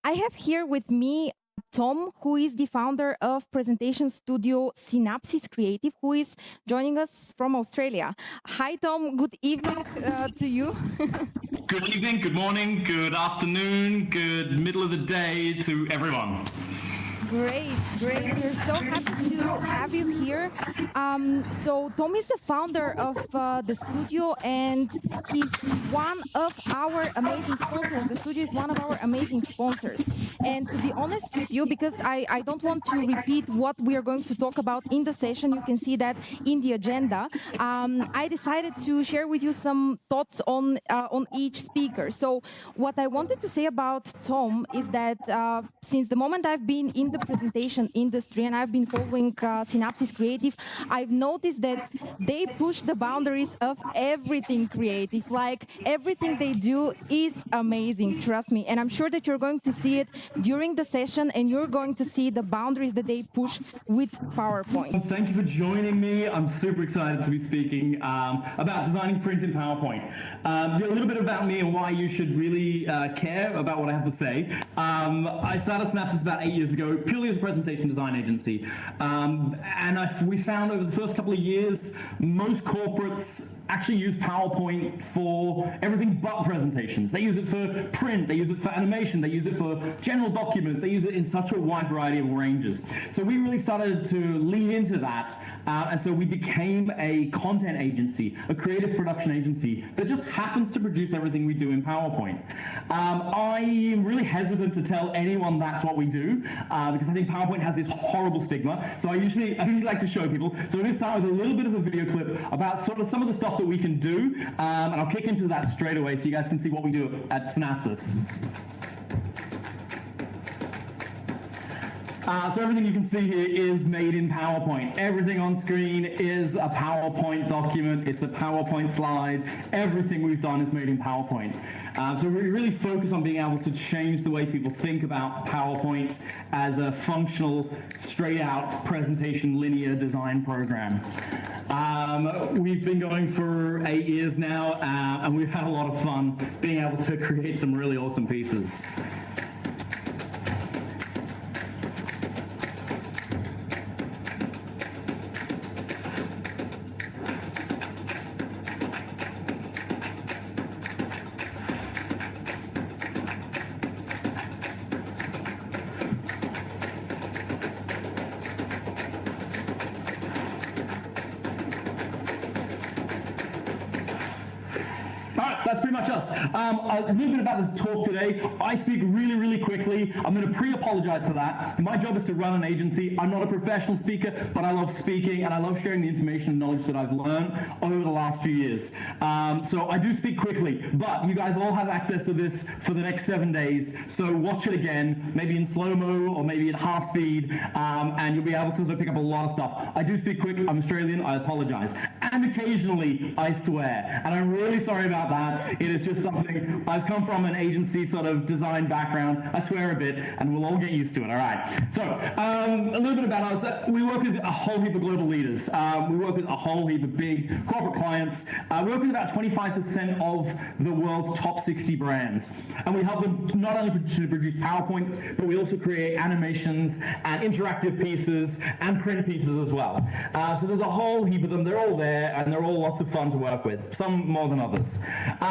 I have here with me Tom, who is the founder of presentation studio Synapsis Creative, who is joining us from Australia. Hi, Tom. Good evening to you. Good evening, good morning, good afternoon, good middle of the day to everyone. Great. We're so happy to have you here. So Tom is the founder of the studio, and he's one of our amazing sponsors. The studio is one of our amazing sponsors. And to be honest with you, because I don't want to repeat what we are going to talk about in the session, you can see that in the agenda. I decided to share with you some thoughts on each speaker. So what I wanted to say about Tom is that since the moment I've been in the presentation industry and I've been following Synapsis Creative, I've noticed that they push the boundaries of everything creative. Like everything they do is amazing, trust me. And I'm sure that you're going to see it during the session and you're going to see the boundaries that they push with PowerPoint. Thank you for joining me. I'm super excited to be speaking about designing print in PowerPoint. A little bit about me and why you should really care about what I have to say. I started Synapsis about 8 years ago, purely as a presentation design agency. We found over the first couple of years, most corporates actually use PowerPoint for everything but presentations. They use it for print, they use it for animation, they use it for general documents, they use it in such a wide variety of ranges. So we really started to lean into that, and so we became a content agency, a creative production agency that just happens to produce everything we do in PowerPoint. I am really hesitant to tell anyone that's what we do, because I think PowerPoint has this horrible stigma. So I usually like to show people. So we're going to start with a little bit of a video clip about sort of some of the stuff that we can do, and I'll kick into that straight away so you guys can see what we do at Synapsis. So everything you can see here is made in PowerPoint. Everything on screen is a PowerPoint document. It's a PowerPoint slide. Everything we've done is made in PowerPoint. So we really focus on being able to change the way people think about PowerPoint as a functional, straight-out presentation linear design program. We've been going for 8 years now, and we've had a lot of fun being able to create some really awesome pieces. That's pretty much us. A little bit about this talk today. I speak really quickly. I'm going to pre-apologize for that. My job is to run an agency. I'm not a professional speaker, but I love speaking and I love sharing the information and knowledge that I've learned over the last few years. So I do speak quickly, but you guys all have access to this for the next 7 days. So watch it again, maybe in slow-mo or maybe at half speed, and you'll be able to pick up a lot of stuff. I do speak quick. I'm Australian. I apologize. And occasionally I swear, and I'm really sorry about that. It is just something, I've come from an agency sort of design background. I swear a bit, and we'll all get used to it, all right? So, a little bit about us. We work with a whole heap of global leaders. We work with a whole heap of big corporate clients. We work with about 25% of the world's top 60 brands. And we help them not only to produce PowerPoint, but we also create animations and interactive pieces and print pieces as well. So there's a whole heap of them. They're all there, and they're all lots of fun to work with, some more than others.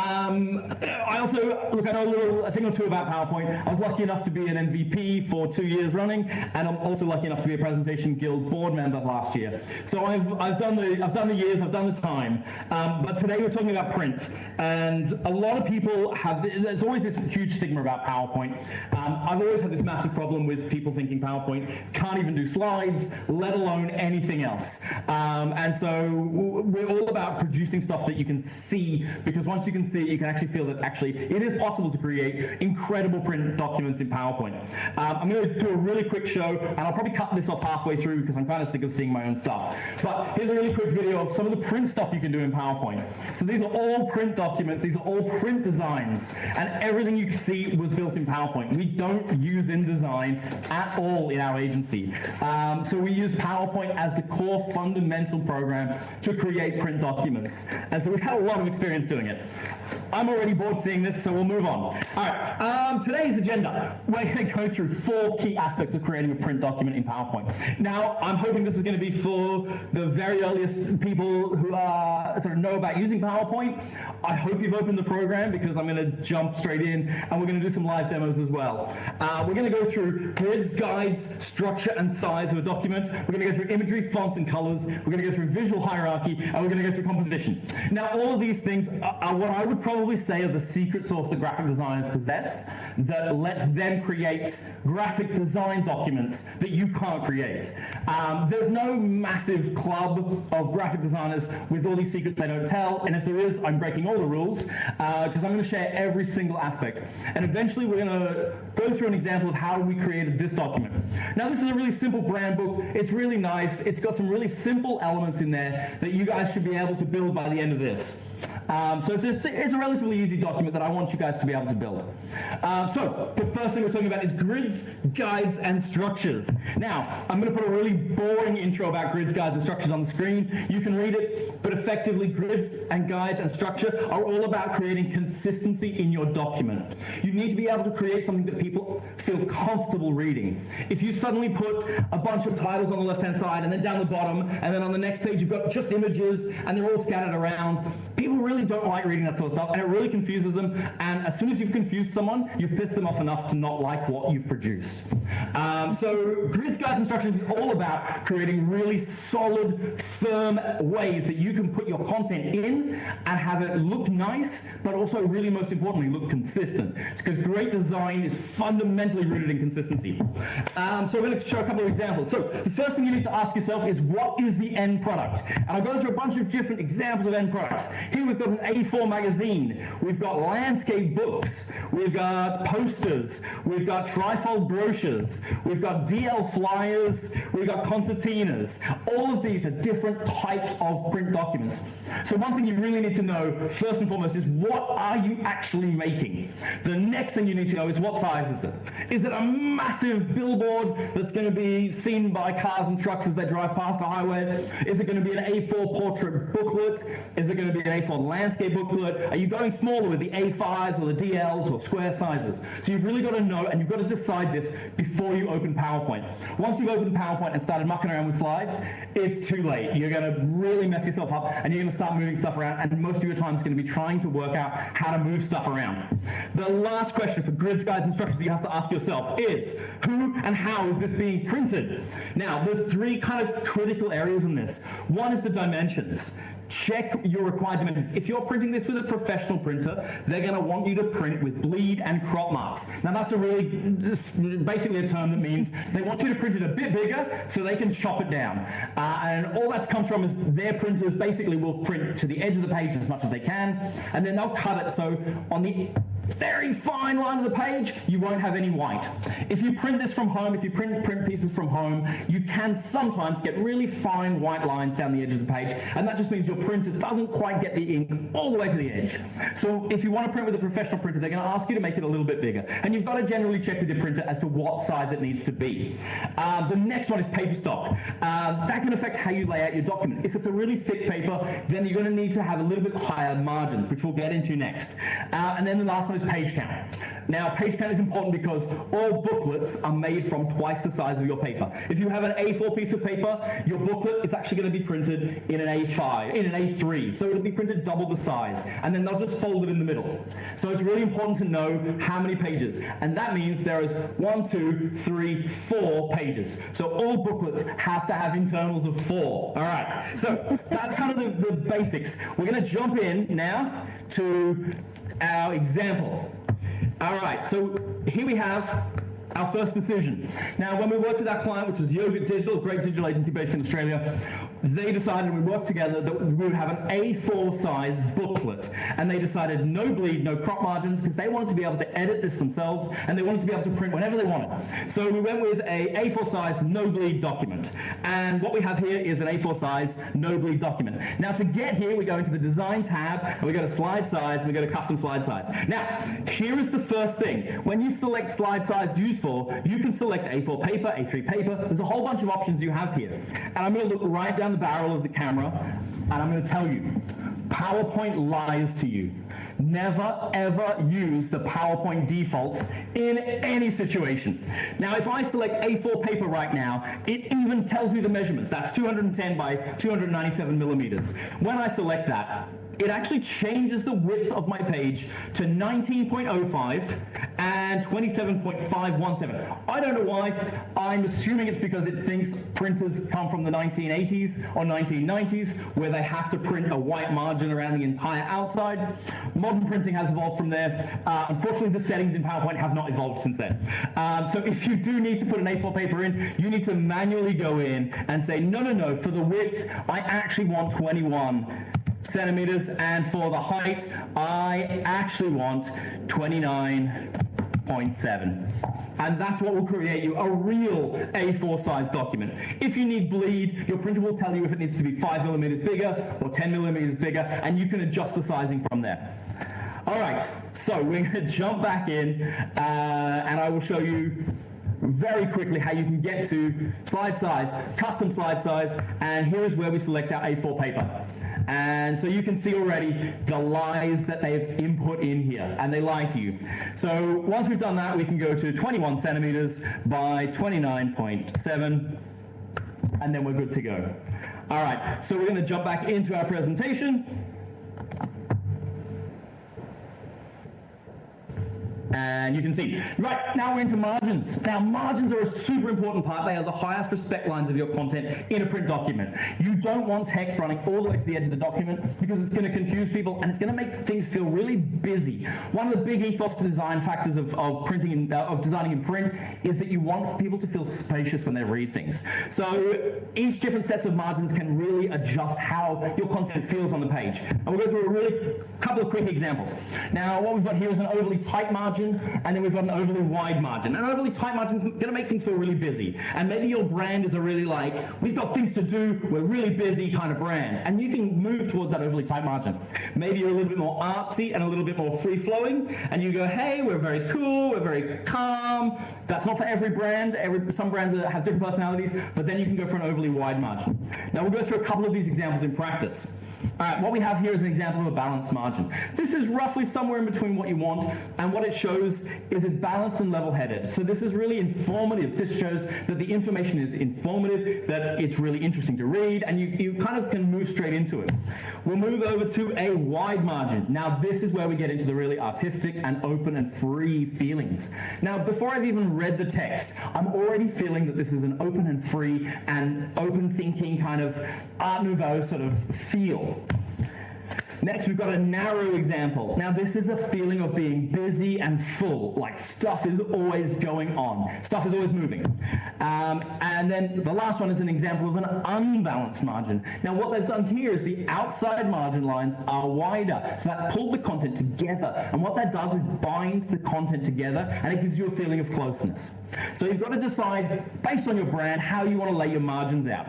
I also, look, I know a thing or two about PowerPoint. I was lucky enough to be an MVP for 2 years running, and I'm also lucky enough to be a Presentation Guild board member last year. So I've done the years, I've done the time. But today we're talking about print, and a lot of people there's always this huge stigma about PowerPoint. I've always had this massive problem with people thinking PowerPoint can't even do slides, let alone anything else. And so we're all about producing stuff that you can see, because once you can see it, you can actually feel that actually it is possible to create incredible print documents in PowerPoint. I'm going to do a really quick show, and I'll probably cut this off halfway through because I'm kind of sick of seeing my own stuff. But here's a really quick video of some of the print stuff you can do in PowerPoint. So these are all print documents, these are all print designs, and everything you see was built in PowerPoint. We don't use InDesign at all in our agency. So we use PowerPoint as the core fundamental program to create print documents. And so we've had a lot of experience doing it. I'm already bored seeing this, so we'll move on. All right, today's agenda, we're going to go through 4 key aspects of creating a print document in PowerPoint. Now, I'm hoping this is going to be for the very earliest people who sort of know about using PowerPoint. I hope you've opened the program because I'm going to jump straight in and we're going to do some live demos as well. We're going to go through grids, guides, structure and size of a document. We're going to go through imagery, fonts and colors. We're going to go through visual hierarchy and we're going to go through composition. Now, all of these things are what I would probably say are the secret sauce that graphic designers possess that lets them create graphic design documents that you can't create. There's no massive club of graphic designers with all these secrets they don't tell, and if there is, I'm breaking all the rules because I'm going to share every single aspect. And eventually we're going to go through an example of how we created this document. Now, this is a really simple brand book. It's really nice. It's got some really simple elements in there that you guys should be able to build by the end of this. So it's a relatively easy document that I want you guys to be able to build. So the first thing we're talking about is grids, guides, and structures. Now, I'm going to put a really boring intro about grids, guides, and structures on the screen. You can read it, but effectively grids and guides and structure are all about creating consistency in your document. You need to be able to create something that people feel comfortable reading. If you suddenly put a bunch of titles on the left-hand side and then down the bottom, and then on the next page you've got just images and they're all scattered around, people really don't like reading that sort of stuff, and it really confuses them, and as soon as you've confused someone, you've pissed them off enough to not like what you've produced. So grids, guides, and structures is all about creating really solid, firm ways that you can put your content in and have it look nice, but also really most importantly, look consistent. It's because great design is fundamentally rooted in consistency. So we're going to show a couple of examples. So the first thing you need to ask yourself is, what is the end product? And I'll go through a bunch of different examples of end products. Here we've got an A4 magazine, we've got landscape books, we've got posters, we've got trifold brochures, we've got DL flyers, we've got concertinas. All of these are different types of print documents. So one thing you really need to know, first and foremost, is what are you actually making? The next thing you need to know is, what size is it? Is it a massive billboard that's going to be seen by cars and trucks as they drive past a highway? Is it going to be an A4 portrait booklet? Is it going to be an A4 landscape booklet? Are you going smaller with the A5s or the DLs or square sizes? So you've really got to know, and you've got to decide this before you open PowerPoint. Once you've opened PowerPoint and started mucking around with slides, it's too late. You're going to really mess yourself up, and you're going to start moving stuff around, and most of your time is going to be trying to work out how to move stuff around. The last question for grids, guides, and structures that you have to ask yourself is, who and how is this being printed? Now, there's 3 kind of critical areas in this. One is the dimensions. Check your required dimensions. If you're printing this with a professional printer, they're going to want you to print with bleed and crop marks. Now, that's basically a term that means they want you to print it a bit bigger so they can chop it down. And all that comes from is their printers basically will print to the edge of the page as much as they can, and then they'll cut it so on the very fine line of the page, you won't have any white. If you print this from home, if you print pieces from home, you can sometimes get really fine white lines down the edge of the page, and that just means your printer doesn't quite get the ink all the way to the edge. So if you want to print with a professional printer, they're going to ask you to make it a little bit bigger, and you've got to generally check with your printer as to what size it needs to be. The next one is paper stock. That can affect how you lay out your document. If it's a really thick paper, then you're going to need to have a little bit higher margins, which we'll get into next. And then the last one is page count. Now, page count is important because all booklets are made from twice the size of your paper. If you have an A4 piece of paper, your booklet is actually going to be printed in an A5, in an A3, so it'll be printed double the size, and then they'll just fold it in the middle. So it's really important to know how many pages, and that means there is 1, 2, 3, 4 pages. So all booklets have to have internals of 4. All right, so that's kind of the basics. We're going to jump in now to our example. All right, so here we have our first decision. Now, when we worked with our client, which was Yogurt Digital, a great digital agency based in Australia, they decided, we worked together, that we would have an A4 size booklet. And they decided no bleed, no crop margins, because they wanted to be able to edit this themselves, and they wanted to be able to print whenever they wanted. So we went with a A4 size, no bleed document. And what we have here is an A4 size, no bleed document. Now, to get here, we go into the design tab, and we go to slide size, and we go to custom slide size. Now, here is the first thing. When you select slide size useful, you can select A4 paper, A3 paper. There's a whole bunch of options you have here. And I'm going to look right down the barrel of the camera, and I'm going to tell you, PowerPoint lies to you. Never, ever use the PowerPoint defaults in any situation. Now, if I select A4 paper right now, it even tells me the measurements. That's 210 by 297 millimeters. When I select that, it actually changes the width of my page to 19.05 and 27.517. I don't know why. I'm assuming it's because it thinks printers come from the 1980s or 1990s, where they have to print a white margin around the entire outside. Modern printing has evolved from there. Unfortunately, the settings in PowerPoint have not evolved since then. So if you do need to put an A4 paper in, you need to manually go in and say, no, for the width, I actually want 21 centimeters, and for the height, I actually want 29.7. And that's what will create you a real A4 size document. If you need bleed, your printer will tell you if it needs to be 5 millimeters bigger or 10 millimeters bigger, and you can adjust the sizing from there. All right, so we're going to jump back in, and I will show you very quickly how you can get to slide size, custom slide size, and here is where we select our A4 paper. And so you can see already the lies that they've input in here, and they lie to you. So once we've done that, we can go to 21 centimeters by 29.7, and then we're good to go. All right, so we're going to jump back into our presentation. And you can see, right, now we're into margins. Now, margins are a super important part. They are the highest respect lines of your content in a print document. You don't want text running all the way to the edge of the document because it's going to confuse people and it's going to make things feel really busy. One of the big ethos design factors of designing in print is that you want people to feel spacious when they read things. So each different sets of margins can really adjust how your content feels on the page. And we'll go through a couple of quick examples. Now, what we've got here is an overly tight margin, and then we've got an overly wide margin. An overly tight margin is going to make things feel really busy. And maybe your brand is a really we've got things to do, we're really busy kind of brand. And you can move towards that overly tight margin. Maybe you're a little bit more artsy and a little bit more free-flowing, and you go, hey, we're very cool, we're very calm. That's not for every brand. Some brands have different personalities, but then you can go for an overly wide margin. Now we'll go through a couple of these examples in practice. All right, what we have here is an example of a balanced margin. This is roughly somewhere in between what you want, and what it shows is it's balanced and level-headed. So this is really informative. This shows that the information is informative, that it's really interesting to read, and you kind of can move straight into it. We'll move over to a wide margin. Now this is where we get into the really artistic and open and free feelings. Now before I've even read the text, I'm already feeling that this is an open and free and open thinking kind of Art Nouveau sort of feel. Next, we've got a narrow example. Now, this is a feeling of being busy and full, like stuff is always going on. Stuff is always moving. And then the last one is an example of an unbalanced margin. Now, what they've done here is the outside margin lines are wider. So that's pulled the content together. And what that does is bind the content together, and it gives you a feeling of closeness. So you've got to decide, based on your brand, how you want to lay your margins out.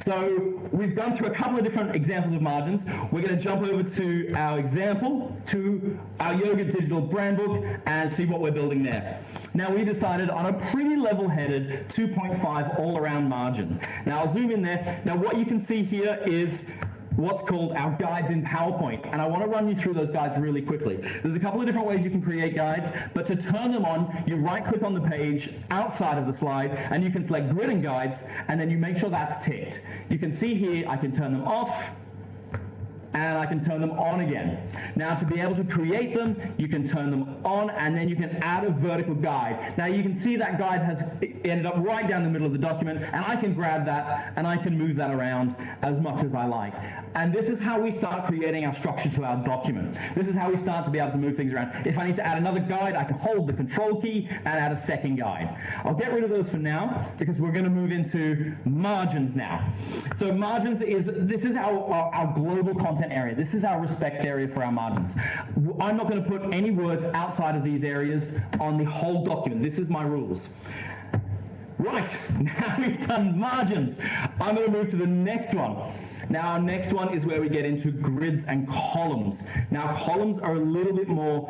So we've gone through a couple of different examples of margins. We're going to jump over to our example, to our Yoga Digital brand book, and see what we're building there. Now we decided on a pretty level-headed 2.5 all-around margin. Now I'll zoom in there. Now what you can see here is what's called our guides in PowerPoint, and I want to run you through those guides really quickly. There's a couple of different ways you can create guides, but to turn them on, you right-click on the page outside of the slide, and you can select Grid and Guides, and then you make sure that's ticked. You can see here, I can turn them off, and I can turn them on again. Now to be able to create them, you can turn them on and then you can add a vertical guide. Now you can see that guide has ended up right down the middle of the document, and I can grab that and I can move that around as much as I like. And this is how we start creating our structure to our document. This is how we start to be able to move things around. If I need to add another guide, I can hold the control key and add a second guide. I'll get rid of those for now because we're going to move into margins now. So margins this is our global content area. This is our respect area for our margins. I'm not going to put any words outside of these areas on the whole document. This is my rules. Right, now we've done margins. I'm going to move to the next one. Now our next one is where we get into grids and columns. Now columns are a little bit more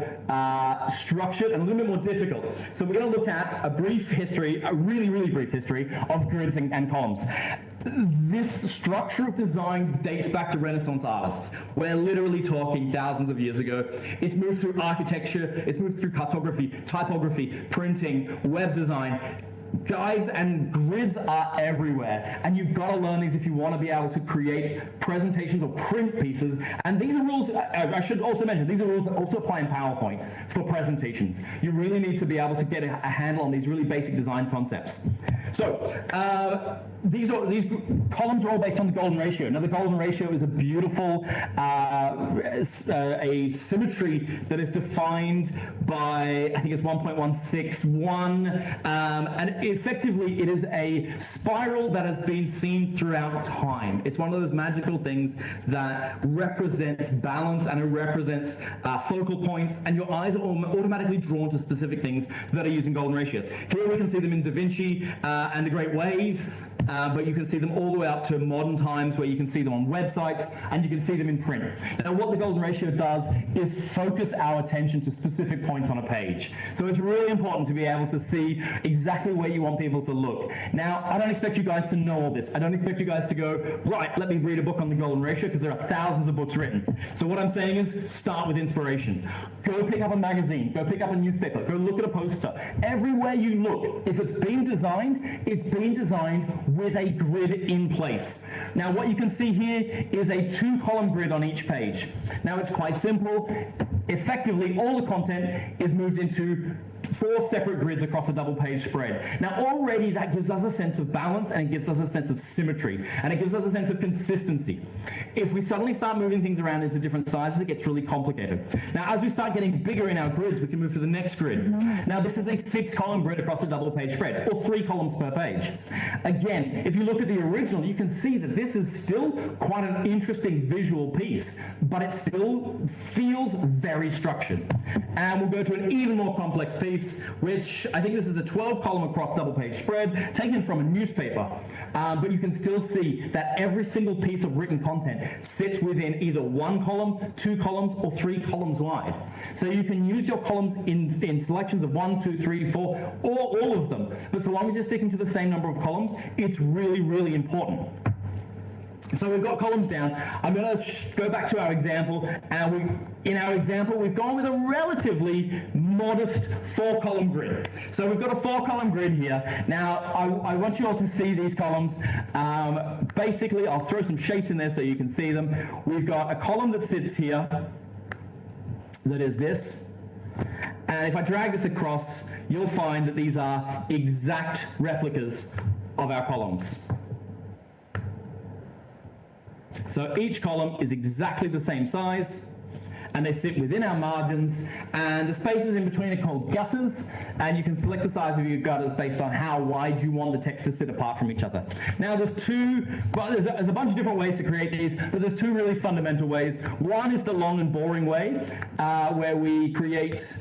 structured and a little bit more difficult. So we're going to look at a brief history, a really, really brief history of grids and columns. This structure of design dates back to Renaissance artists. We're literally talking thousands of years ago. It's moved through architecture, it's moved through cartography, typography, printing, web design. Guides and grids are everywhere, and you've got to learn these if you want to be able to create presentations or print pieces. And these are rules, I should also mention, these are rules that also apply in PowerPoint for presentations. You really need to be able to get a handle on these really basic design concepts. So these columns are all based on the golden ratio. Now the golden ratio is a beautiful a symmetry that is defined by, I think it's 1.161, and effectively it is a spiral that has been seen throughout time. It's one of those magical things that represents balance, and it represents focal points, and your eyes are automatically drawn to specific things that are using golden ratios. Here we can see them in Da Vinci and the Great Wave, but you can see them all the way up to modern times where you can see them on websites and you can see them in print. Now what the golden ratio does is focus our attention to specific points on a page. So it's really important to be able to see exactly where you want people to look. Now, I don't expect you guys to know all this. I don't expect you guys to go, right, let me read a book on the golden ratio, because there are thousands of books written. So what I'm saying is start with inspiration. Go pick up a magazine, go pick up a newspaper, go look at a poster. Everywhere you look, if it's been designed with a grid in place. Now what you can see here is a 2-column grid on each page. Now it's quite simple. Effectively, all the content is moved into 4 separate grids across a double-page spread. Now already that gives us a sense of balance, and it gives us a sense of symmetry, and it gives us a sense of consistency. If we suddenly start moving things around into different sizes, it gets really complicated. Now as we start getting bigger in our grids, we can move to the next grid. Now this is a 6-column grid across a double-page spread, or 3 columns per page. Again, if you look at the original, you can see that this is still quite an interesting visual piece, but it still feels very structured. And we'll go to an even more complex piece, which I think this is a 12-column across double-page spread, taken from a newspaper. But you can still see that every single piece of written content sits within either 1 column, 2 columns, or 3 columns wide. So you can use your columns in selections of 1, 2, 3, 4, or all of them. But so long as you're sticking to the same number of columns, it's really, really important. So we've got columns down. I'm going to go back to our example, and in our example we've gone with a relatively modest 4-column grid. So we've got a 4-column grid here. Now I want you all to see these columns. Basically I'll throw some shapes in there so you can see them. We've got a column that sits here that is this, and if I drag this across, you'll find that these are exact replicas of our columns. So each column is exactly the same size, and they sit within our margins, and the spaces in between are called gutters, and you can select the size of your gutters based on how wide you want the text to sit apart from each other. Now there's a bunch of different ways to create these, but there's 2 really fundamental ways. One is the long and boring way, where we create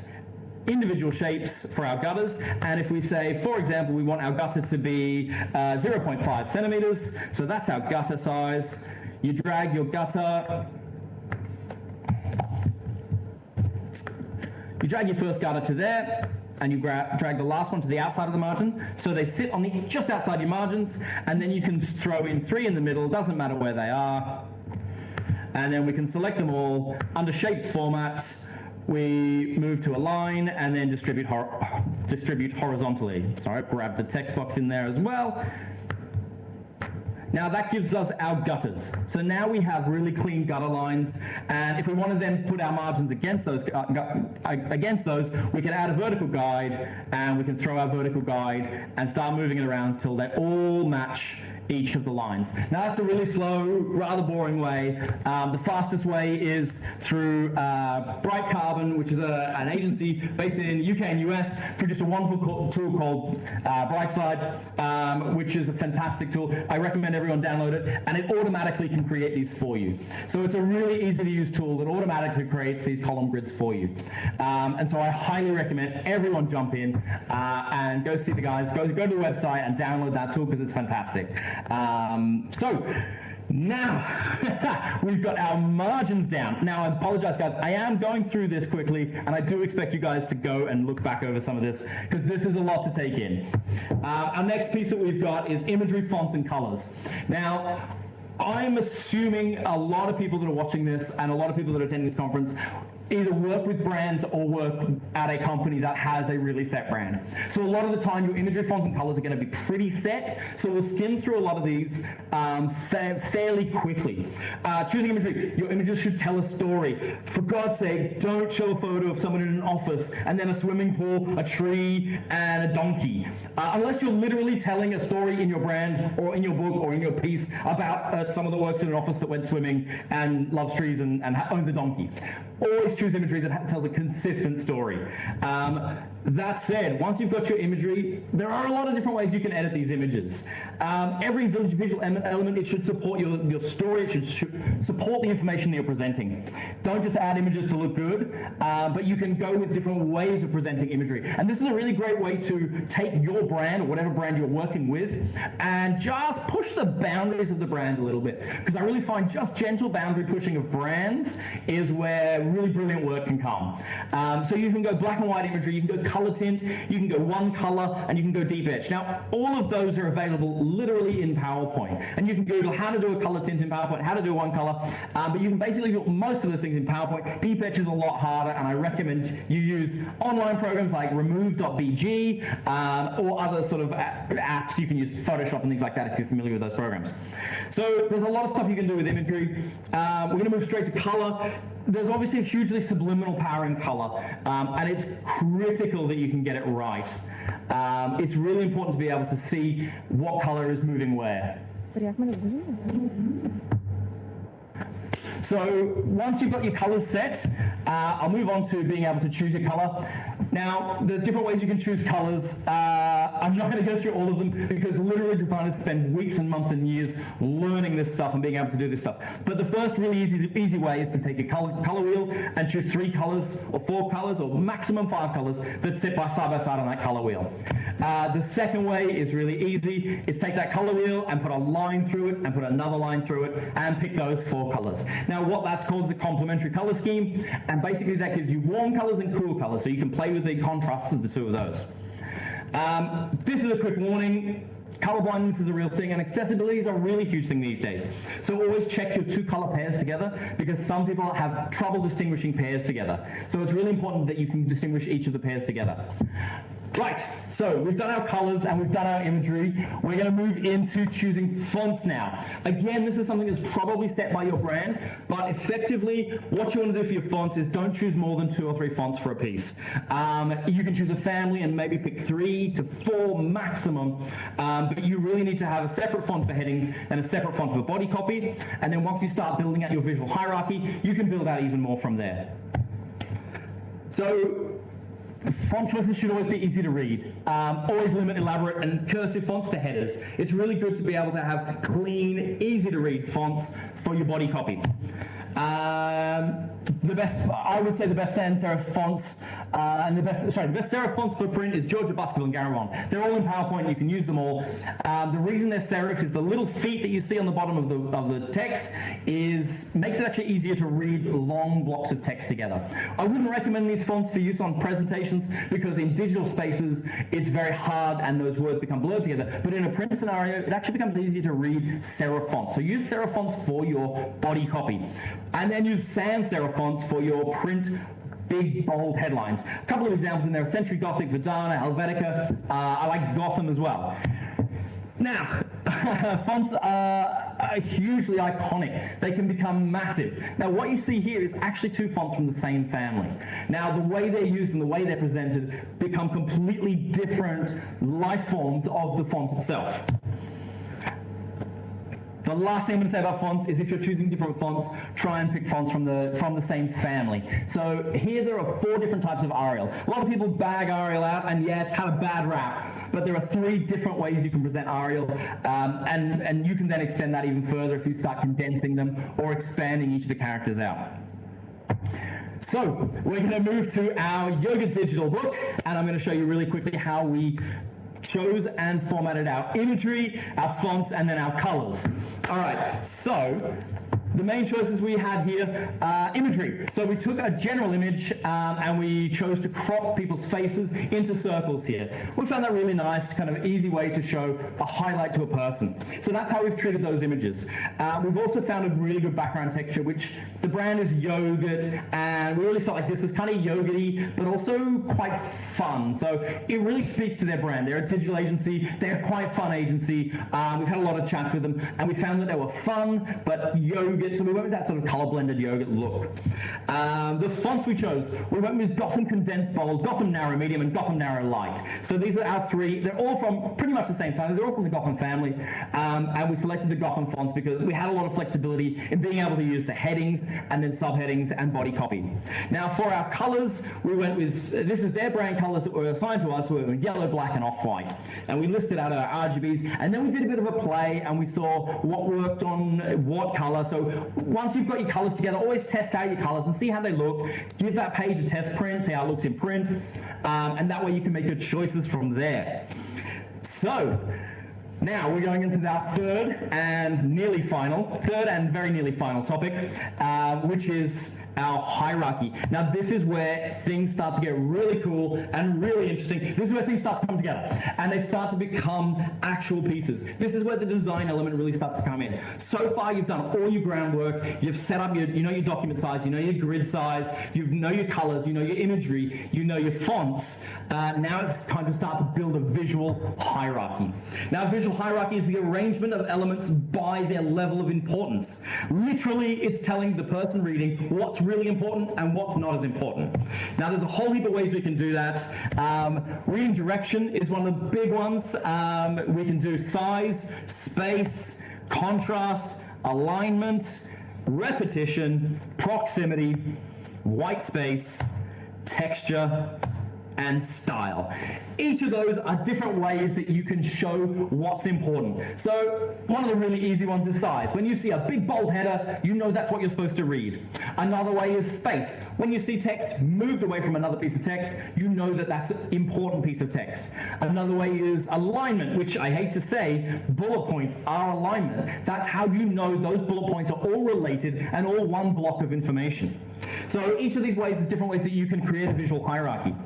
individual shapes for our gutters, and if we say, for example, we want our gutter to be 0.5 centimeters, so that's our gutter size. You drag your gutter, you drag your first gutter to there, and you drag the last one to the outside of the margin, so they sit on just outside your margins, and then you can throw in 3 in the middle, doesn't matter where they are, and then we can select them all. Under shaped formats, we move to align and then distribute horizontally. Sorry, grab the text box in there as well. Now that gives us our gutters. So now we have really clean gutter lines, and if we want to then put our margins against those, we can add a vertical guide, and we can throw our vertical guide and start moving it around till they all match each of the lines. Now that's a really slow, rather boring way. The fastest way is through Bright Carbon, which is an agency based in the UK and US, produced a wonderful tool called Brightside, which is a fantastic tool. I recommend everyone download it, and it automatically can create these for you. So it's a really easy to use tool that automatically creates these column grids for you. And so I highly recommend everyone jump in and go see the guys, go to the website and download that tool, because it's fantastic. So Now, we've got our margins down. Now, I apologize, guys. I am going through this quickly, and I do expect you guys to go and look back over some of this, because this is a lot to take in. Our next piece that we've got is imagery, fonts, and colors. Now, I'm assuming a lot of people that are watching this and a lot of people that are attending this conference either work with brands or work at a company that has a really set brand. So a lot of the time your imagery, fonts, and colors are going to be pretty set. So we'll skim through a lot of these fairly quickly. Choosing imagery, your images should tell a story. For God's sake, don't show a photo of someone in an office and then a swimming pool, a tree, and a donkey. Unless you're literally telling a story in your brand or in your book or in your piece about someone that works in an office that went swimming and loves trees and owns a donkey. Always choose imagery that tells a consistent story. That said, once you've got your imagery, there are a lot of different ways you can edit these images. Every visual element, it should support your story, it should support the information that you're presenting. Don't just add images to look good, but you can go with different ways of presenting imagery. And this is a really great way to take your brand, or whatever brand you're working with, and just push the boundaries of the brand a little bit. Because I really find just gentle boundary pushing of brands is where really brilliant work can come. So you can go black and white imagery, you can go color tint, you can go one color, and you can go deep etch. Now, all of those are available literally in PowerPoint. And you can Google how to do a color tint in PowerPoint, how to do one color, but you can basically do most of those things in PowerPoint. Deep etch is a lot harder, and I recommend you use online programs like remove.bg or other sort of apps. You can use Photoshop and things like that if you're familiar with those programs. So there's a lot of stuff you can do with imagery. We're going to move straight to color. There's obviously a hugely subliminal power in color, and it's critical that you can get it right. It's really important to be able to see what color is moving where. So once you've got your colors set, I'll move on to being able to choose your color. Now, there's different ways you can choose colors. I'm not going to go through all of them because literally designers spend weeks and months and years learning this stuff and being able to do this stuff. But the first really easy way is to take a color wheel and choose 3 colors or 4 colors or maximum 5 colors that sit side by side on that color wheel. The second way is really easy. Is take that color wheel and put a line through it and put another line through it and pick those 4 colors. Now, what that's called is a complementary color scheme, and basically that gives you warm colors and cool colors, so you can play with the contrasts of the 2 of those. This is a quick warning. Color blindness is a real thing, and accessibility is a really huge thing these days. So always check your 2 color pairs together, because some people have trouble distinguishing pairs together. So it's really important that you can distinguish each of the pairs together. Right, so we've done our colors and we've done our imagery. We're going to move into choosing fonts now. Again, this is something that's probably set by your brand, but effectively what you want to do for your fonts is don't choose more than 2 or 3 fonts for a piece. You can choose a family and maybe pick 3 to 4 maximum, but you really need to have a separate font for headings and a separate font for body copy. And then once you start building out your visual hierarchy, you can build out even more from there. So, font choices should always be easy to read. Always limit elaborate and cursive fonts to headers. It's really good to be able to have clean, easy to read fonts for your body copy. I would say the best sans serif fonts, the best serif fonts for print is Georgia, Baskerville, and Garamond. They're all in PowerPoint, you can use them all. The reason they're serif is the little feet that you see on the bottom of the text makes it actually easier to read long blocks of text together. I wouldn't recommend these fonts for use on presentations because in digital spaces it's very hard and those words become blurred together. But in a print scenario, it actually becomes easier to read serif fonts. So use serif fonts for your body copy. And then use sans serif fonts for your print big, bold headlines. A couple of examples in there: Century Gothic, Verdana, Helvetica. I like Gotham as well. Now, fonts are hugely iconic. They can become massive. Now, what you see here is actually 2 fonts from the same family. Now, the way they're used and the way they're presented become completely different life forms of the font itself. The last thing I'm going to say about fonts is if you're choosing different fonts, try and pick fonts from the same family. So here there are 4 different types of Arial. A lot of people bag Arial out, and yeah, it's had a bad rap, but there are 3 different ways you can present Arial, and you can then extend that even further if you start condensing them or expanding each of the characters out. So we're going to move to our Yoga Digital book, and I'm going to show you really quickly how we chose and formatted our imagery, our fonts, and then our colors. All right, so the main choices we had here, imagery. So we took a general image and we chose to crop people's faces into circles here. We found that really nice, kind of easy way to show a highlight to a person. So that's how we've treated those images. We've also found a really good background texture, which the brand is yogurt, and we really felt like this was kind of yogurty, but also quite fun. So it really speaks to their brand. They're a digital agency. They're a quite fun agency. We've had a lot of chats with them, and we found that they were fun, but yogurt. So we went with that sort of color blended yogurt look. The fonts we chose, we went with Gotham Condensed Bold, Gotham Narrow Medium, and Gotham Narrow Light. So these are our three. They're all from pretty much the same family. They're all from the Gotham family. And we selected the Gotham fonts because we had a lot of flexibility in being able to use the headings and then subheadings and body copy. Now for our colors, we went with, this is their brand colors that were assigned to us, were yellow, black, and off-white. And we listed out our RGBs, and then we did a bit of a play, and we saw what worked on what color. So once you've got your colors together, always test out your colors and see how they look. Give that page a test print, see how it looks in print, and that way you can make your choices from there. So now we're going into our third and very nearly final topic, which is our hierarchy. Now this is where things start to get really cool and really interesting. This is where things start to come together and they start to become actual pieces. This is where the design element really starts to come in. So far you've done all your groundwork, you've set up your, your document size, your grid size, you know your colors, your imagery, your fonts. Now it's time to start to build a visual hierarchy. Now visual hierarchy is the arrangement of elements by their level of importance. Literally, it's telling the person reading what's really important and what's not as important. Now there's a whole heap of ways we can do that. Reading direction is one of the big ones. We can do size, space, contrast, alignment, repetition, proximity, white space, texture, and style. Each of those are different ways that you can show what's important. So one of the really easy ones is size. When you see a big bold header, you know that's what you're supposed to read. Another way is space. When you see text moved away from another piece of text, you know that that's an important piece of text. Another way is alignment, which I hate to say, bullet points are alignment. That's how you know those bullet points are all related and all one block of information. So each of these ways is different ways that you can create a visual hierarchy.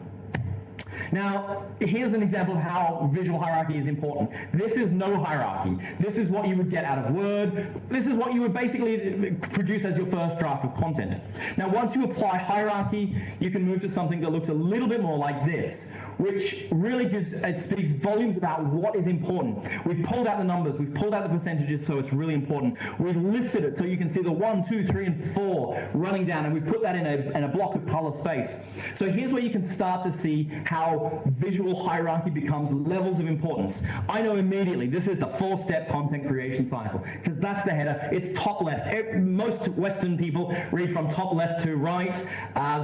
Now, here's an example of how visual hierarchy is important. This is no hierarchy. This is what you would get out of Word. This is what you would basically produce as your first draft of content. Now, once you apply hierarchy, you can move to something that looks a little bit more like this, which really speaks volumes about what is important. We've pulled out the numbers. We've pulled out the percentages, so it's really important. We've listed it so you can see the 1, 2, 3, and 4 running down, and we've put that in a block of color space. So here's where you can start to see how visual hierarchy becomes levels of importance. I know immediately this is the 4-step content creation cycle because that's the header. It's top left. Most Western people read from top left to right.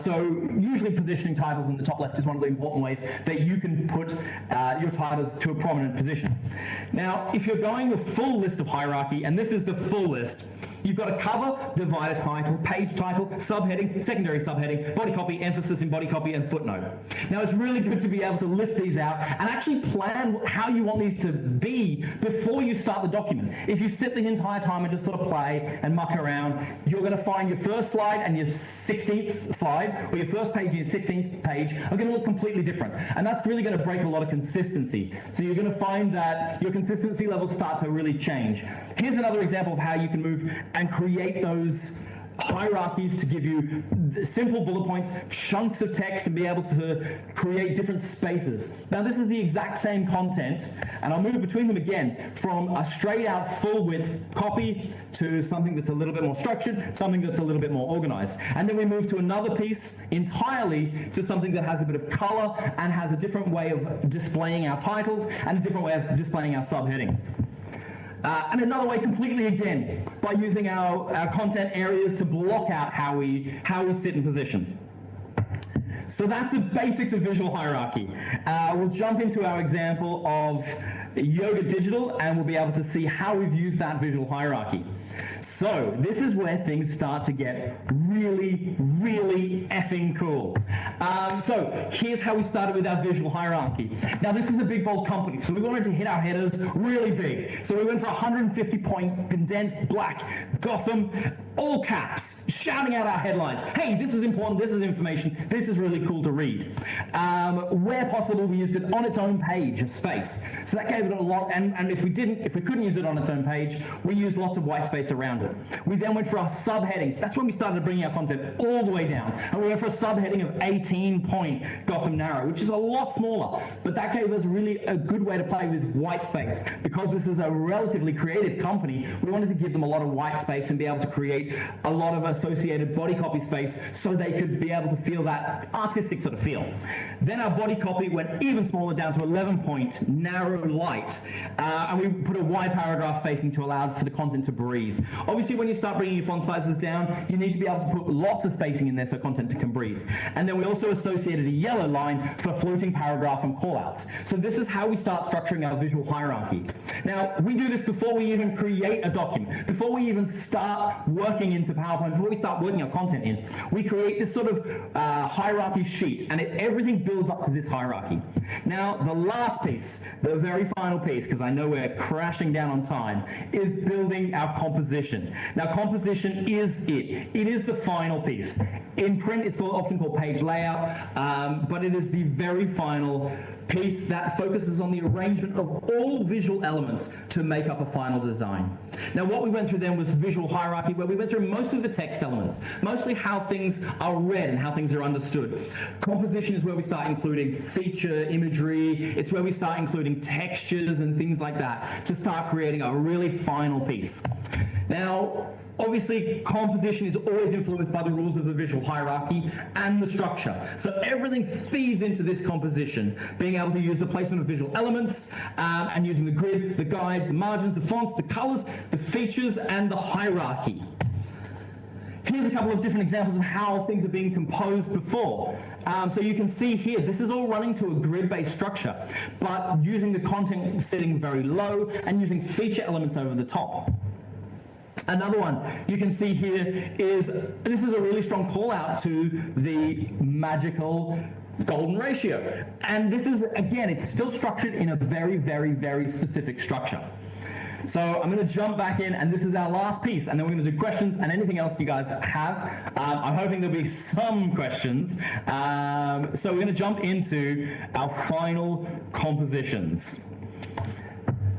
So usually positioning titles in the top left is one of the important ways that you can put your titles to a prominent position. Now, if you're going the full list of hierarchy, and this is the full list, you've got a cover, divider title, page title, subheading, secondary subheading, body copy, emphasis in body copy, and footnote. Now it's really good to be able to list these out and actually plan how you want these to be before you start the document. If you sit the entire time and just sort of play and muck around, you're going to find your first slide and your 16th slide, or your first page and your 16th page are going to look completely different. And that's really going to break a lot of consistency. So you're going to find that your consistency levels start to really change. Here's another example of how you can move and create those hierarchies to give you simple bullet points, chunks of text, and be able to create different spaces. Now this is the exact same content, and I'll move between them again from a straight out full width copy to something that's a little bit more structured, something that's a little bit more organized. And then we move to another piece entirely to something that has a bit of color and has a different way of displaying our titles and a different way of displaying our subheadings. And another way completely again, by using our content areas to block out how we sit in position. So that's the basics of visual hierarchy. We'll jump into our example of Yoga Digital and we'll be able to see how we've used that visual hierarchy. So this is where things start to get really, really effing cool. So here's how we started with our visual hierarchy. Now this is a big, bold company, so we wanted to hit our headers really big. So we went for 150-point condensed black Gotham, all caps, shouting out our headlines. Hey, this is important, this is information, this is really cool to read. Where possible, we used it on its own page of space. So that gave it a lot, and if we couldn't use it on its own page, we used lots of white space around it. We then went for our subheadings. That's when we started bringing our content all the way down. And we went for a subheading of 18-point Gotham Narrow, which is a lot smaller, but that gave us really a good way to play with white space. Because this is a relatively creative company, we wanted to give them a lot of white space and be able to create a lot of associated body copy space so they could be able to feel that artistic sort of feel. Then our body copy went even smaller, down to 11-point narrow light, and we put a wide paragraph spacing to allow for the content to breathe. Obviously, when you start bringing your font sizes down, you need to be able to put lots of spacing in there so content can breathe. And then we also associated a yellow line for floating paragraph and callouts. So this is how we start structuring our visual hierarchy. Now, we do this before we even create a document, before we even start working into PowerPoint, before we start working our content in. We create this sort of hierarchy sheet, and everything builds up to this hierarchy. Now, the last piece, the very final piece, because I know we're crashing down on time, is building our composition. Now, composition is it. It is the final piece. In print, it's often called page layout, but it is the very final piece that focuses on the arrangement of all visual elements to make up a final design. Now, what we went through then was visual hierarchy, where we went through most of the text elements, mostly how things are read and how things are understood. Composition is where we start including feature, imagery. It's where we start including textures and things like that to start creating a really final piece. Now, obviously, composition is always influenced by the rules of the visual hierarchy and the structure. So everything feeds into this composition, being able to use the placement of visual elements and using the grid, the guide, the margins, the fonts, the colors, the features, and the hierarchy. Here's a couple of different examples of how things are being composed before. So you can see here, this is all running to a grid-based structure, but using the content sitting very low and using feature elements over the top. Another one you can see here is, this is a really strong call out to the magical golden ratio. And this is, again, it's still structured in a very, very, very specific structure. So I'm going to jump back in, and this is our last piece, and then we're going to do questions and anything else you guys have. I'm hoping there'll be some questions. So we're going to jump into our final compositions.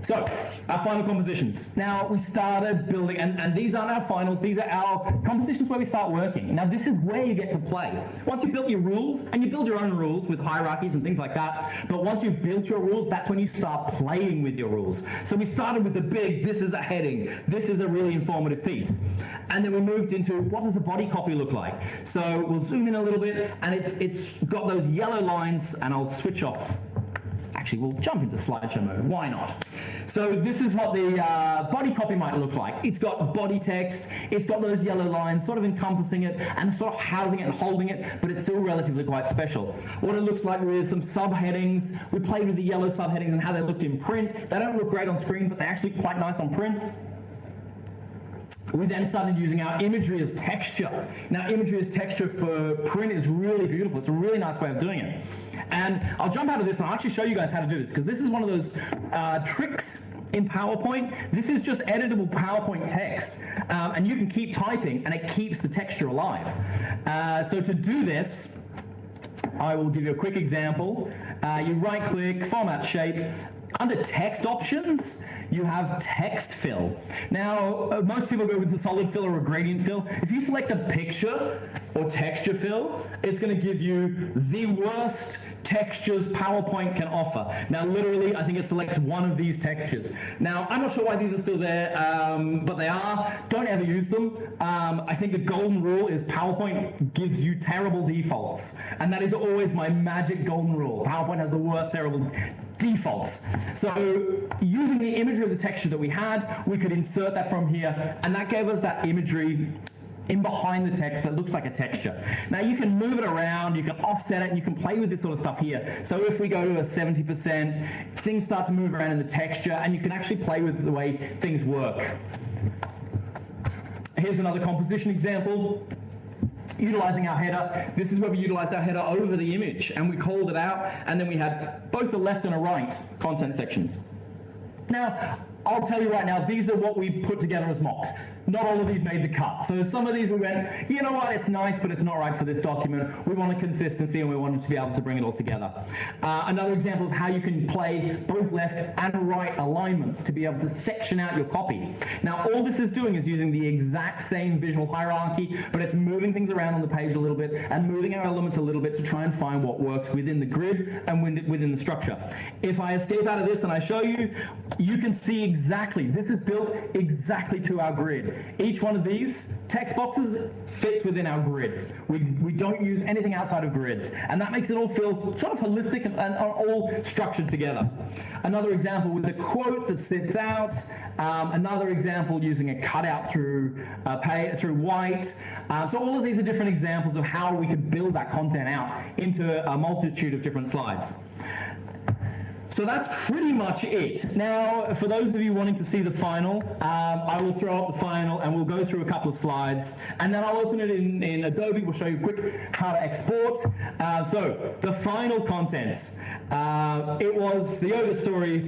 So, our final compositions. Now, we started building, and these aren't our finals, these are our compositions where we start working. Now, this is where you get to play. Once you've built your rules, and you build your own rules with hierarchies and things like that, but once you've built your rules, that's when you start playing with your rules. So we started with the big, this is a heading, this is a really informative piece. And then we moved into, what does the body copy look like? So we'll zoom in a little bit, and it's got those yellow lines, and I'll switch off. Actually, we'll jump into slideshow mode. Why not? So this is what the body copy might look like. It's got body text, it's got those yellow lines sort of encompassing it and sort of housing it and holding it, but it's still relatively quite special. What it looks like with some subheadings, we played with the yellow subheadings and how they looked in print. They don't look great on screen, but they're actually quite nice on print. We then started using our imagery as texture. Now, imagery as texture for print is really beautiful. It's a really nice way of doing it. And I'll jump out of this and I'll actually show you guys how to do this, because this is one of those tricks in PowerPoint. This is just editable PowerPoint text, and you can keep typing and it keeps the texture alive. So to do this, I will give you a quick example. You right-click, format shape. Under text options, you have text fill. Now, most people go with the solid fill or a gradient fill. If you select a picture or texture fill, it's going to give you the worst textures PowerPoint can offer. Now, literally, I think it selects one of these textures. Now, I'm not sure why these are still there, but they are. Don't ever use them. I think the golden rule is PowerPoint gives you terrible defaults, and that is always my magic golden rule. PowerPoint has the worst terrible defaults. So using the imagery of the texture that we had, we could insert that from here, and that gave us that imagery in behind the text that looks like a texture. Now you can move it around, you can offset it, and you can play with this sort of stuff here. So if we go to a 70%, things start to move around in the texture, and you can actually play with the way things work. Here's another composition example. Utilizing our header. This is where we utilized our header over the image, and we called it out, and then we had both a left and a right content sections. Now, I'll tell you right now, these are what we put together as mocks. Not all of these made the cut. So some of these we went, you know what, it's nice, but it's not right for this document. We want a consistency, and we wanted to be able to bring it all together. Another example of how you can play both left and right alignments to be able to section out your copy. Now, all this is doing is using the exact same visual hierarchy, but it's moving things around on the page a little bit and moving our elements a little bit to try and find what works within the grid and within the structure. If I escape out of this and I show you, you can see exactly, this is built exactly to our grid. Each one of these text boxes fits within our grid. We don't use anything outside of grids, and that makes it all feel sort of holistic and all structured together. Another example with a quote that sits out. Another example using a cutout through white. So all of these are different examples of how we could build that content out into a multitude of different slides. So that's pretty much it. Now, for those of you wanting to see the final, I will throw up the final and we'll go through a couple of slides, and then I'll open it in Adobe. We'll show you quick how to export. So the final contents. It was the yoga story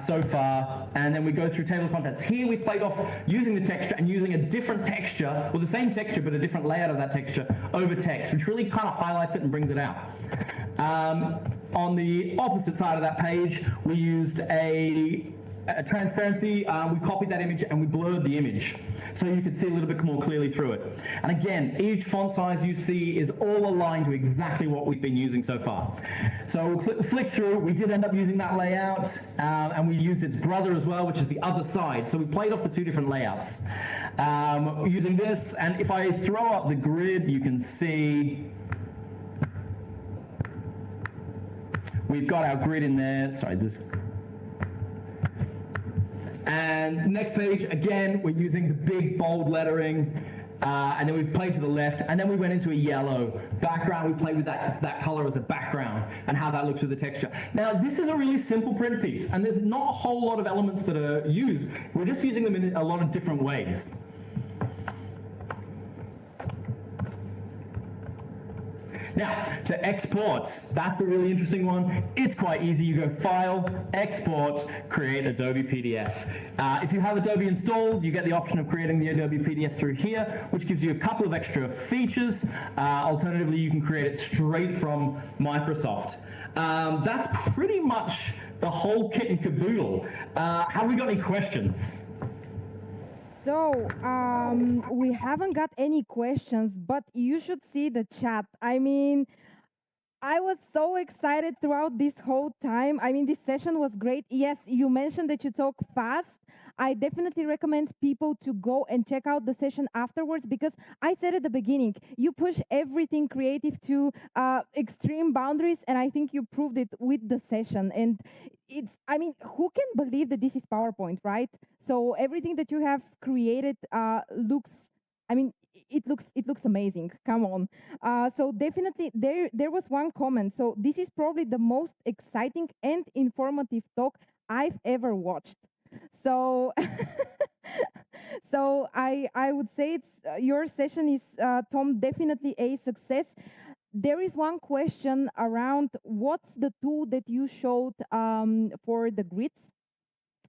so far, and then we go through table of contents. Here we played off using the texture and using a different texture, or the same texture but a different layout of that texture over text, which really kind of highlights it and brings it out. On the opposite side of that page, we used a transparency. We copied that image and we blurred the image so you could see a little bit more clearly through it. And again, each font size you see is all aligned to exactly what we've been using so far. So we'll flick through. We did end up using that layout, and we used its brother as well, which is the other side. So we played off the two different layouts using this. And if I throw up the grid, you can see we've got our grid in there. Sorry, this. And next page, again, we're using the big bold lettering, and then we've played to the left, and then we went into a yellow background. We played with that color as a background and how that looks with the texture. Now, this is a really simple print piece, and there's not a whole lot of elements that are used. We're just using them in a lot of different ways. Now, to export, that's the really interesting one. It's quite easy. You go File, Export, Create Adobe PDF. If you have Adobe installed, you get the option of creating the Adobe PDF through here, which gives you a couple of extra features. Alternatively, you can create it straight from Microsoft. That's pretty much the whole kit and caboodle. Have we got any questions? So, we haven't got any questions, but you should see the chat. I mean, I was so excited throughout this whole time. I mean, this session was great. Yes, you mentioned that you talk fast. I definitely recommend people to go and check out the session afterwards, because I said at the beginning, you push everything creative to extreme boundaries, and I think you proved it with the session. And I mean, who can believe that this is PowerPoint, right? So everything that you have created looks, I mean, it looks amazing. Come on. So definitely there was one comment. So this is probably the most exciting and informative talk I've ever watched. So so I would say it's your session is, Tom, definitely a success. There is one question around what's the tool that you showed for the grids.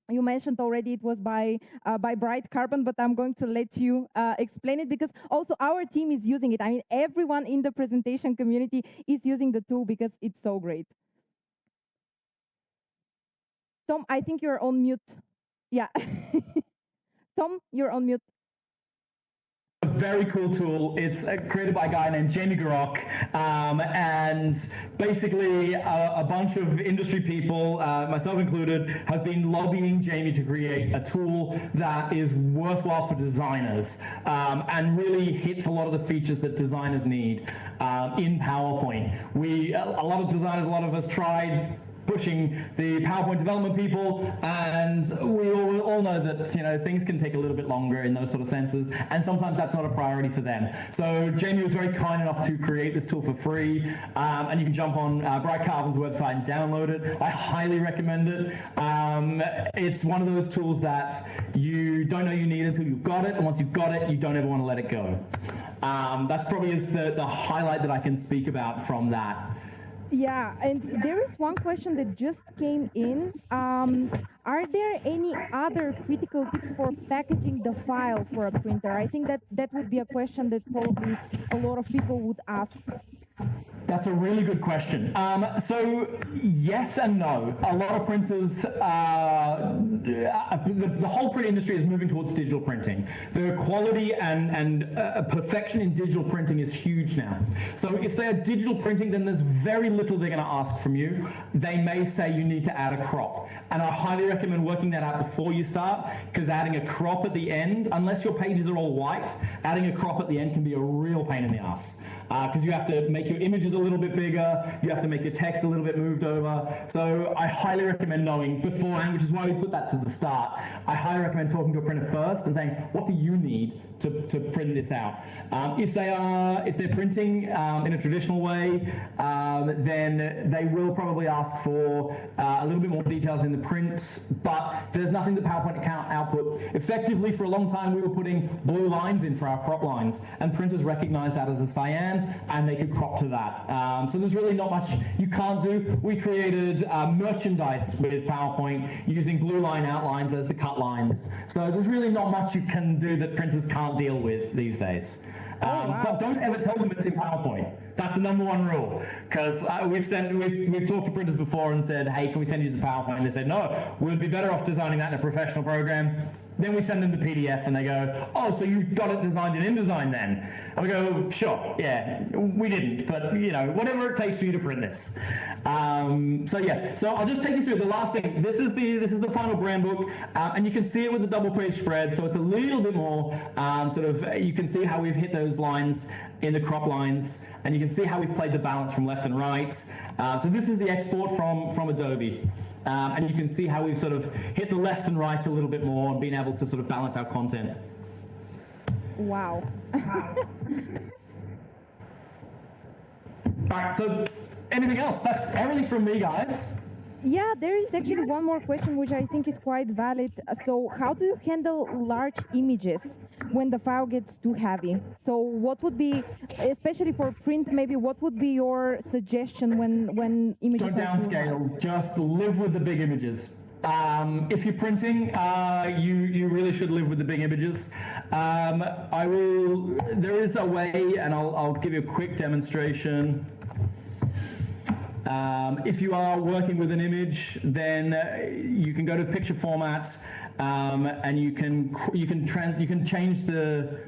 You mentioned already it was by Bright Carbon, but I'm going to let you explain it, because also our team is using it. I mean, everyone in the presentation community is using the tool because it's so great. Tom, I think you're on mute. Yeah. Tom, you're on mute. A very cool tool. It's created by a guy named Jamie Garrock, and basically a bunch of industry people, myself included, have been lobbying Jamie to create a tool that is worthwhile for designers and really hits a lot of the features that designers need in PowerPoint. A lot of designers, a lot of us tried pushing the PowerPoint development people, and we all know that, you know, things can take a little bit longer in those sort of senses, and sometimes that's not a priority for them. So Jamie was very kind enough to create this tool for free, and you can jump on Bright Carbon's website and download it. I highly recommend it. It's one of those tools that you don't know you need until you've got it, and once you've got it, you don't ever want to let it go. That's probably the highlight that I can speak about from that. Yeah, and there is one question that just came in. Are there any other critical tips for packaging the file for a printer? I think that would be a question that probably a lot of people would ask. That's a really good question. So yes and no. A lot of printers, the whole print industry is moving towards digital printing. The quality and perfection in digital printing is huge now. So if they are digital printing, then there's very little they're going to ask from you. They may say you need to add a crop. And I highly recommend working that out before you start, because adding a crop at the end, unless your pages are all white, adding a crop at the end can be a real pain in the ass. Because you have to make your images a little bit bigger, you have to make your text a little bit moved over. So I highly recommend knowing beforehand, which is why we put that to the start. I highly recommend talking to a printer first and saying, what do you need to print this out? If they're printing in a traditional way, then they will probably ask for a little bit more details in the prints, but there's nothing that PowerPoint can't output. Effectively, for a long time, we were putting blue lines in for our crop lines, and printers recognize that as a cyan, and they could crop to that. So there's really not much you can't do. We created merchandise with PowerPoint using blue line outlines as the cut lines. So there's really not much you can do that printers can't deal with these days. But don't ever tell them it's in PowerPoint. That's the number one rule. Because we've talked to printers before and said, hey, can we send you the PowerPoint? And they said, no, we'd be better off designing that in a professional program. Then we send them the PDF and they go, oh, so you got it designed in InDesign then? And we go, sure, yeah, we didn't, but you know, whatever it takes for you to print this. So yeah, so I'll just take you through the last thing. This is the final brand book, and you can see it with the double page spread, so it's a little bit more you can see how we've hit those lines in the crop lines, and you can see how we've played the balance from left and right. So this is the export from Adobe. And you can see how we've sort of hit the left and right a little bit more and been able to sort of balance our content. Wow. All right, so anything else? That's everything from me, guys. Yeah, there is actually one more question which I think is quite valid. So how do you handle large images when the file gets too heavy? So what would be, especially for print, maybe what would be your suggestion when images Don't are too downscale, just live with the big images. If you're printing, you really should live with the big images. There is a way, and I'll give you a quick demonstration. If you are working with an image, then you can go to picture format, and you can change the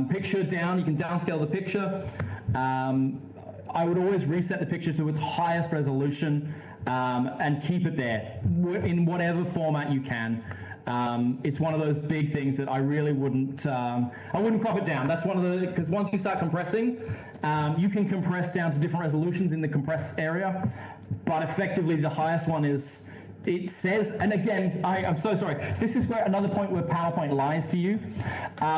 picture down. You can downscale the picture. I would always reset the picture to its highest resolution and keep it there in whatever format you can. It's one of those big things that I really wouldn't crop it down. That's one of the, because once you start compressing, you can compress down to different resolutions in the compress area, but effectively the highest one is, it says, and again, I'm so sorry, this is where another point where PowerPoint lies to you.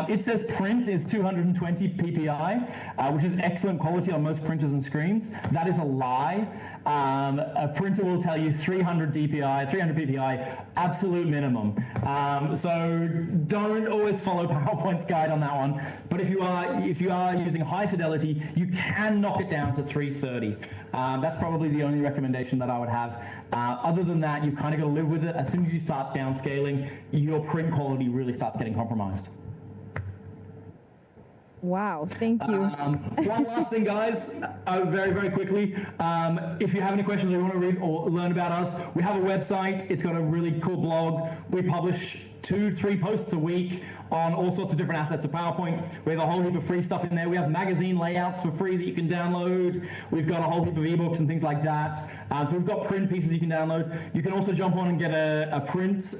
It says print is 220 ppi, which is excellent quality on most printers and screens. That is a lie. A printer will tell you 300 ppi, absolute minimum. So don't always follow PowerPoint's guide on that one. But if you are using high fidelity, you can knock it down to 330. That's probably the only recommendation that I would have. Other than that, you've kind of got to live with it. As soon as you start downscaling, your print quality really starts getting compromised. Wow, thank you. One last thing, guys, very, very quickly. If you have any questions or you want to read or learn about us, we have a website. It's got a really cool blog. We publish 2-3 posts a week on all sorts of different assets of PowerPoint. We have a whole heap of free stuff in there. We have magazine layouts for free that you can download. We've got a whole heap of ebooks and things like that. So we've got print pieces you can download. You can also jump on and get a print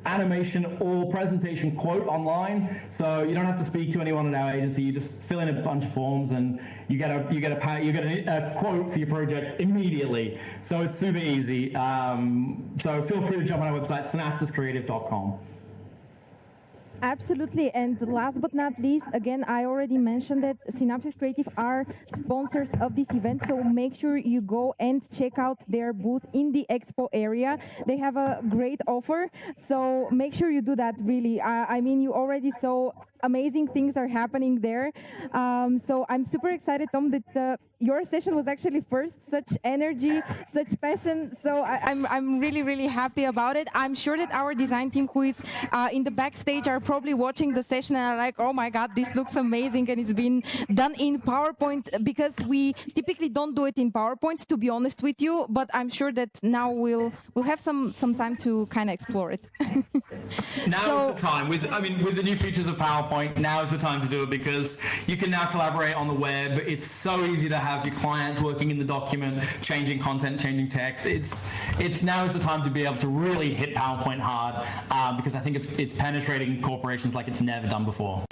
animation or presentation quote online, so you don't have to speak to anyone at our agency. You just fill in a bunch of forms and you get a quote for your project immediately. So it's super easy. So feel free to jump on our website, synapsiscreative.com. Absolutely, and last but not least, again, I already mentioned that Synapsis Creative are sponsors of this event, so make sure you go and check out their booth in the expo area. They have a great offer, so make sure you do that, really. I mean, you already saw amazing things are happening there. So I'm super excited, Tom, that your session was actually first, such energy, such passion. So I'm really, really happy about it. I'm sure that our design team who is in the backstage are probably watching the session and are like, oh my God, this looks amazing. And it's been done in PowerPoint, because we typically don't do it in PowerPoint, to be honest with you. But I'm sure that now we'll have some time to kind of explore it. Now is the time. With the new features of PowerPoint, now is the time to do it, because you can now collaborate on the web. It's so easy to have your clients working in the document, changing content, changing text. It's now is the time to be able to really hit PowerPoint hard, because I think it's penetrating corporations like it's never done before.